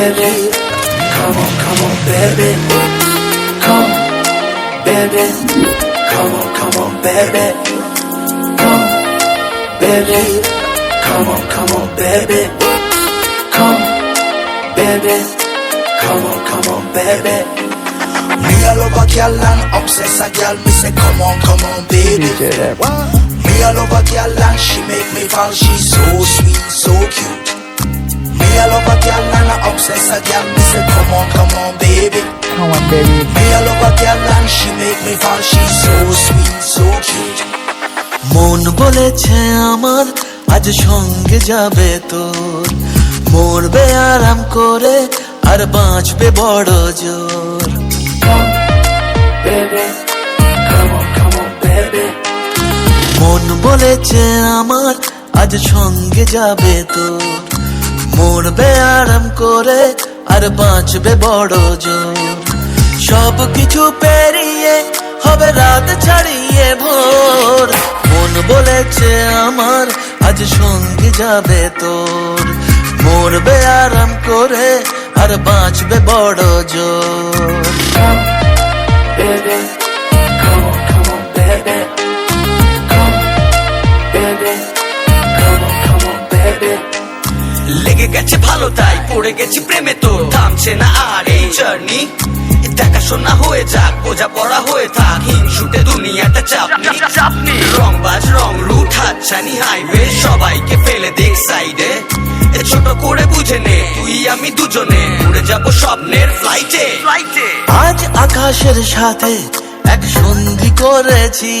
baby. Come on, baby. Come, baby. Come on, baby. Come, baby. Come on, baby. Come, baby. Come on, baby. Me a love a girl and obsess a girl. Me say come on, baby. Me a love a girl and she make me fall. She's so sweet, so cute. Me a love a girl and I obsess a girl. Me say come on, baby. Come on, baby. Me a love a girl and she make me fall. She's so sweet, so cute. মন বলেছে আমার আজ সঙ্গে যাবে তোর, মরবে আরাম করে আর বাঁচবে বড় জোর। Come, baby. Come on, baby. মন বলেছে আমার আজ সঙ্গে যাবে তোর, মরবে আরাম করে আর বাঁচবে বড় জোর। সব কিছু পেরিয়ে হবে রাত ছাড়িয়ে ভোর, মন বলেছে আমার আজ সঙ্গে যাবে তোর, মরবে আরাম করে আর বাঁচবে বড় জোর। Come, baby. Come on, baby. Come, baby. Come on, baby. লেগে গেছে ভালো তাই পড়ে গেছি প্রেমে, তো থামছে না আর এই জার্নি। দেখাশোনা হয়ে যাক, বোঝা পড়া হয়ে থাক, হিংসুটে দুনিয়াটা চাপনি। রংবাজ রং রুট হাতছানি হাইওয়ে, সবাইকে ফেলে দেখ সাইডে। ছোট করে বুঝে নে তুই আমি দুজনে উড়ে যাবো স্বপ্নের ফ্লাইটে। আজ আকাশের সাথে এক সন্ধি করেছি,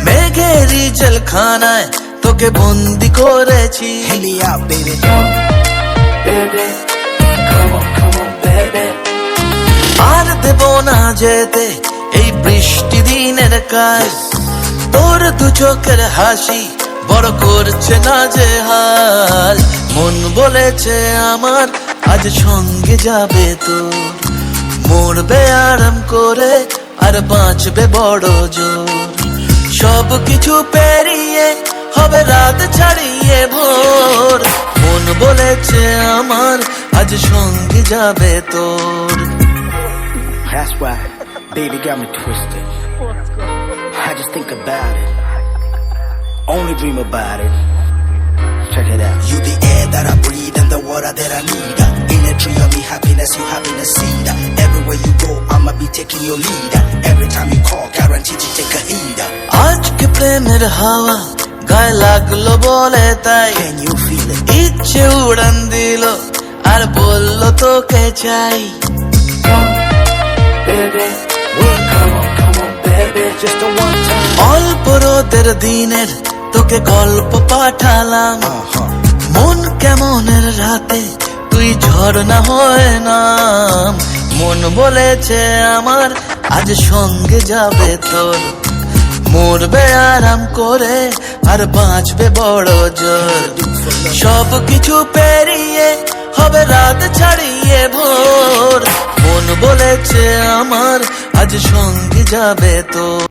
মেঘেরই জেলখানায় তোকে বন্দি করেছি। Hit me out, baby. Come, baby. Come on, baby. আর দেব না যেতে এই বৃষ্টি দিনের কাজ, তোর দু চোখের হাসি বড় করছে না যে হাল। মন বলেছে আমার আজ সঙ্গে যাবে তোর, মরবে আরাম করে আর বাঁচবে বড় জোর। সব কিছু পেরিয়ে হবে রাত ছাড়িয়ে ভোর, মন বলেছে আমার আজ সঙ্গে যাবে তোর। That's why, baby got me twisted. I just think about it, only dream about it. Check it out. You the air that I breathe and the water that I need. In a tree of me happiness, you having a seed. Everywhere you go, I'ma be taking your lead. Every time you call, guaranteed to take a heed. আজকে প্রেমের হাওয়া গায়ে লাগলো বলে তাই, Can you feel it? ইচ্ছে উড়ান দিল আর বললো তোকে চাই। Come, baby. Come on, baby. Just a one time. অল্প রোদের দিনের তোকে গল্প পাঠালাম, মন কেমনের রাতে তুই ঝর্ণা হয়ে নাম। মন বলেছে আমার আজ সঙ্গে যাবে তোর, মরবে আরাম করে আর বাঁচবে বড় জোর। সব কিছু পেরিয়ে হবে রাত ছাড়িয়ে ভোর, মন বলেছে আমার আজ সঙ্গে যাবে তোর।